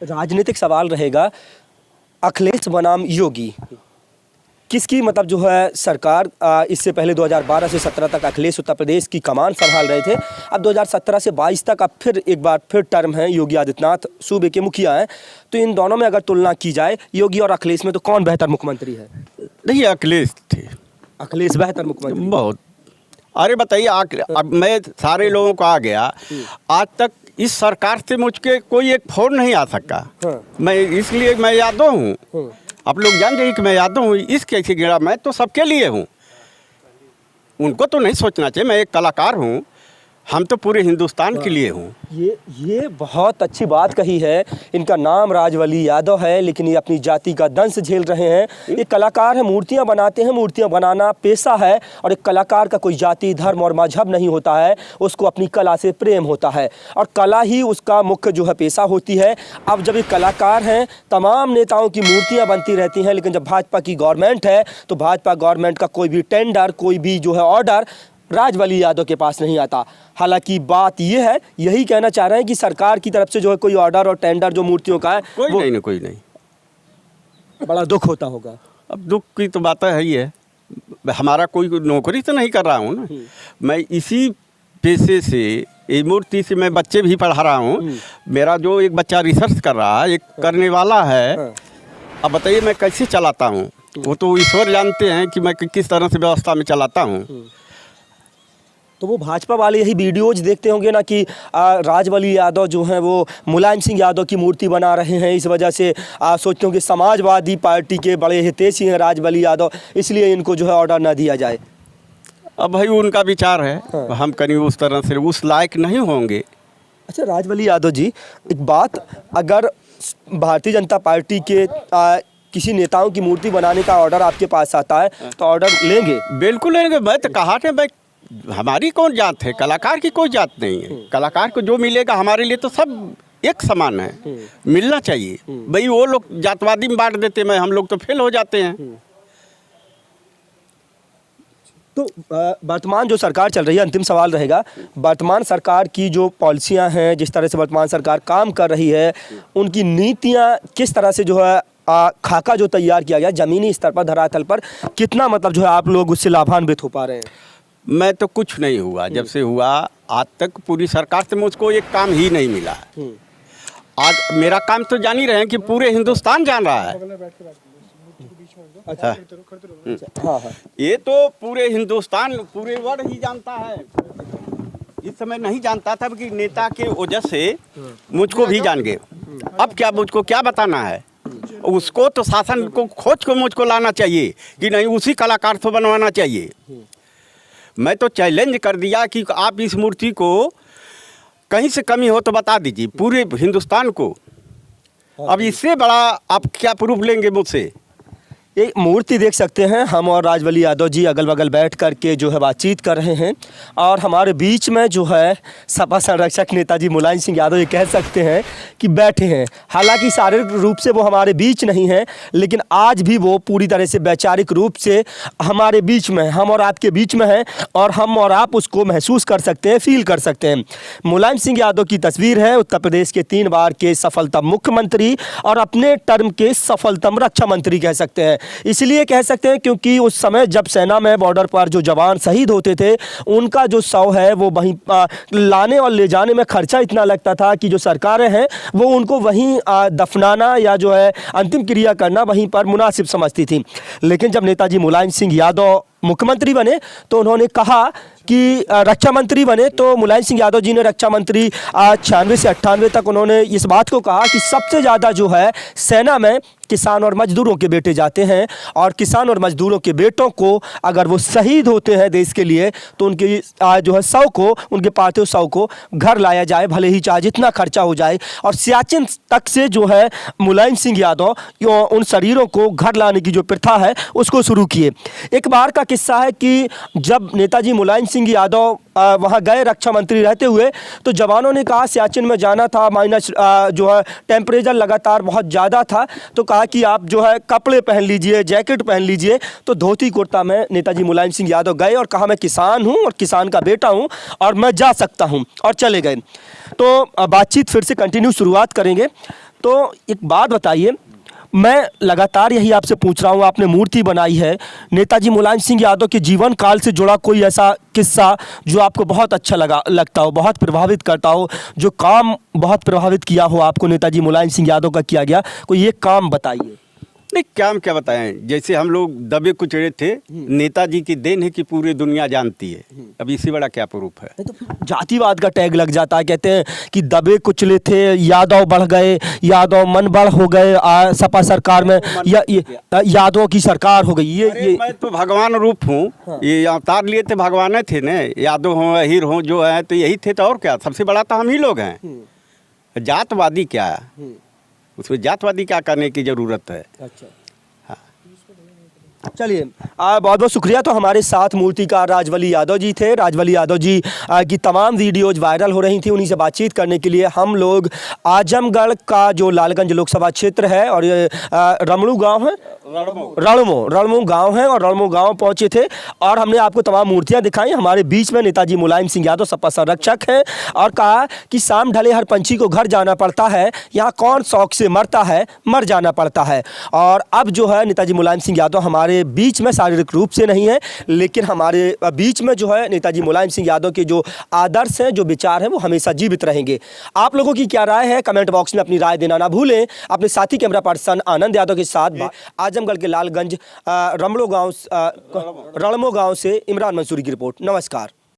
राजनीतिक सवाल रहेगा, अखिलेश बनाम योगी, किसकी मतलब जो है सरकार इससे पहले 2012 से 17 तक अखिलेश उत्तर प्रदेश की कमान संभाल रहे थे। अब 2017 से 22 तक अब फिर एक बार फिर टर्म है, योगी आदित्यनाथ सूबे के मुखिया हैं। तो इन दोनों में अगर तुलना की जाए योगी और अखिलेश में, तो कौन बेहतर मुख्यमंत्री है? नहीं, अखिलेश थे। अखिलेश बेहतर मुख्यमंत्री बहुत। अरे बताइए, अब मैं सारे लोगों को आ गया, आज तक इस सरकार से मुझके कोई एक फोन नहीं आ सका। हाँ। मैं इसलिए मैं यादव हूँ। आप लोग जान जाइए कि मैं यादव हूँ, इस कैसे गिरा, मैं तो सबके लिए हूँ। उनको तो नहीं सोचना चाहिए, मैं एक कलाकार हूँ, हम तो पूरे हिंदुस्तान के लिए हूँ। ये बहुत अच्छी बात कही है। इनका नाम राजवली यादव है, लेकिन ये अपनी जाति का दंश झेल रहे हैं। ये कलाकार हैं, मूर्तियां बनाते हैं, मूर्तियां बनाना पेशा है। और एक कलाकार का कोई जाति, धर्म और मजहब नहीं होता है, उसको अपनी कला से प्रेम होता है और कला ही उसका मुख्य जो है पेशा होती है। अब जब ये कलाकार हैं, तमाम नेताओं की मूर्तियाँ बनती रहती हैं, लेकिन जब भाजपा की गवर्नमेंट है तो भाजपा गवर्नमेंट का कोई भी टेंडर, कोई भी जो है ऑर्डर राजवली यादव के पास नहीं आता। हालांकि बात यह है, यही कहना चाह रहे हैं कि सरकार की तरफ से जो है कोई ऑर्डर और टेंडर जो मूर्तियों का है कोई नहीं। बड़ा दुख होता होगा। अब दुख की तो बात है ही है, हमारा कोई नौकरी तो नहीं कर रहा हूँ ना, मैं इसी पेशे से, ये मूर्ति से मैं बच्चे भी पढ़ा रहा हूँ। मेरा जो एक बच्चा रिसर्च कर रहा है, एक करने वाला है। अब बताइए मैं कैसे चलाता हूँ, वो तो ईश्वर जानते हैं कि मैं किस तरह से व्यवस्था में चलाता हूँ। तो वो भाजपा वाले यही वीडियोज देखते होंगे ना कि राजवली यादव जो हैं वो मुलायम सिंह यादव की मूर्ति बना रहे हैं, इस वजह से सोचते होंगे समाजवादी पार्टी के बड़े हितैषी हैं राजवली यादव, इसलिए इनको जो है ऑर्डर ना दिया जाए। अब भाई उनका विचार है। हाँ। हम कहीं उस तरह से उस लायक नहीं होंगे। अच्छा राजवली यादव जी, एक बात, अगर भारतीय जनता पार्टी के किसी नेताओं की मूर्ति बनाने का ऑर्डर आपके पास आता है तो ऑर्डर लेंगे? बिल्कुल लेंगे। मैं तो कहा था भाई, हमारी कौन जात है, कलाकार की कोई जात नहीं है। कलाकार को जो मिलेगा हमारे लिए तो सब एक समान है, मिलना चाहिए। भाई वो लोग जातवादी में बांट देते हैं, हम लोग तो फेल हो जाते हैं। तो वर्तमान जो सरकार चल रही है, अंतिम सवाल रहेगा, वर्तमान सरकार की जो पॉलिसियां हैं, जिस तरह से वर्तमान सरकार काम कर रही है, उनकी नीतियां किस तरह से जो है खाका जो तैयार किया गया ज़मीनी स्तर पर, धरातल पर, कितना मतलब जो है आप लोग उससे लाभान्वित हो पा रहे हैं? मैं तो कुछ नहीं हुआ, जब से हुआ आज तक पूरी सरकार से मुझको एक काम ही नहीं मिला। आज मेरा काम तो जान ही रहे हैं कि पूरे हिंदुस्तान जान रहा है। अच्छा हाँ। ये तो पूरे हिंदुस्तान, पूरे वर्ल्ड ही जानता है। इस समय नहीं जानता था कि नेता के वजह से मुझको भी जान गए। अब क्या मुझको क्या बताना है, उसको तो शासन को खोज को मुझको लाना चाहिए कि नहीं, उसी कलाकार को बनवाना चाहिए। मैं तो चैलेंज कर दिया कि आप इस मूर्ति को कहीं से कमी हो तो बता दीजिए पूरे हिंदुस्तान को। अब इससे बड़ा आप क्या प्रूफ लेंगे मुझसे? एक मूर्ति देख सकते हैं, हम और राजवली यादव जी अगल बगल बैठ कर के जो है बातचीत कर रहे हैं और हमारे बीच में जो है सपा संरक्षक नेताजी मुलायम सिंह यादव ये कह सकते हैं कि बैठे हैं। हालांकि शारीरिक रूप से वो हमारे बीच नहीं हैं, लेकिन आज भी वो पूरी तरह से वैचारिक रूप से हमारे बीच में, हम और आपके बीच में हैं और हम और आप उसको महसूस कर सकते हैं, फील कर सकते हैं। मुलायम सिंह यादव की तस्वीर है, उत्तर प्रदेश के 3 बार के सफलतम मुख्यमंत्री और अपने टर्म के सफलतम रक्षा मंत्री कह सकते हैं। इसलिए कह सकते हैं क्योंकि उस समय जब सेना में बॉर्डर पर जो जवान शहीद होते थे, उनका जो शव है वो वहीं लाने और ले जाने में खर्चा इतना लगता था कि जो सरकारें हैं वो उनको वहीं दफनाना या जो है अंतिम क्रिया करना वहीं पर मुनासिब समझती थी। लेकिन जब नेताजी मुलायम सिंह यादव मुख्यमंत्री बने तो उन्होंने कहा कि रक्षा मंत्री बने, तो मुलायम सिंह यादव जी ने रक्षा मंत्री 96 से 98 तक उन्होंने इस बात को कहा कि सबसे ज़्यादा जो है सेना में किसान और मजदूरों के बेटे जाते हैं और किसान और मजदूरों के बेटों को अगर वो शहीद होते हैं देश के लिए तो उनके जो है शव को, उनके पार्थिव शव को घर लाया जाए, भले ही चाहे जितना खर्चा हो जाए। और सियाचिन तक से जो है मुलायम सिंह यादव उन शरीरों को घर लाने की जो प्रथा है उसको शुरू किए। एक बार का किस्सा है कि जब नेताजी मुलायम सिंह यादव वहाँ गए रक्षा मंत्री रहते हुए, तो जवानों ने कहा सियाचिन में जाना था, माइनस जो है टेम्परेचर लगातार बहुत ज़्यादा था, तो कहा कि आप जो है कपड़े पहन लीजिए, जैकेट पहन लीजिए। तो धोती कुर्ता में नेताजी मुलायम सिंह यादव गए और कहा मैं किसान हूँ और किसान का बेटा हूँ और मैं जा सकता हूँ, और चले गए। तो बातचीत फिर से कंटिन्यू शुरुआत करेंगे। तो एक बात बताइए, मैं लगातार यही आपसे पूछ रहा हूँ, आपने मूर्ति बनाई है, नेताजी मुलायम सिंह यादव के जीवन काल से जुड़ा कोई ऐसा किस्सा जो आपको बहुत अच्छा लगता हो, बहुत प्रभावित करता हो, जो काम बहुत प्रभावित किया हो आपको नेताजी मुलायम सिंह यादव का किया गया, कोई एक काम बताइए। नहीं, क्या बताएं, जैसे हम लोग दबे कुचड़े थे, नेताजी की देन है कि पूरी दुनिया जानती है। अब इससे बड़ा क्या प्रूफ है? तो फिर जातिवाद का टैग लग जाता है, कहते हैं कि दबे कुचले थे, यादव बढ़ गए, यादव मन बढ़ हो गए, सपा सरकार में यादवों की सरकार हो गई। ये मैं तो भगवान रूप हूँ। हाँ। ये अवतार लिए थे, भगवान थे न, यादव हों अहीर हों जो है, तो यही थे। तो और क्या, सबसे बड़ा तो हम ही लोग हैं। जातवादी क्या है, उसमें जातवादी क्या करने की ज़रूरत है? अच्छा, चलिए बहुत बहुत शुक्रिया। तो हमारे साथ मूर्तिकार राजवली यादव जी थे। राजवली यादव जी की तमाम वीडियोज वायरल हो रही थी, उन्हीं से बातचीत करने के लिए हम लोग आजमगढ़ का जो लालगंज लोकसभा क्षेत्र है और ये रमणू गांव है, रणमो गांव है, और रणमो गांव पहुंचे थे और हमने आपको तमाम मूर्तियां दिखाई। हमारे बीच में नेताजी मुलायम सिंह यादव सपा संरक्षक हैं और कहा कि शाम ढले हर पंछी को घर जाना पड़ता है, यहाँ कौन शौक से मरता है, मर जाना पड़ता है। और अब जो है नेताजी मुलायम सिंह यादव हमारे बीच में शारीरिक रूप से नहीं है, लेकिन हमारे बीच में जो है नेताजी मुलायम सिंह यादव के जो आदर्श हैं, जो विचार हैं, वो हमेशा जीवित रहेंगे। आप लोगों की क्या राय है, कमेंट बॉक्स में अपनी राय देना ना भूलें। अपने साथी कैमरा पर्सन आनंद यादव के साथ आजमगढ़ के लालगंज रणमो गांव से इमरान मंसूरी की रिपोर्ट। नमस्कार।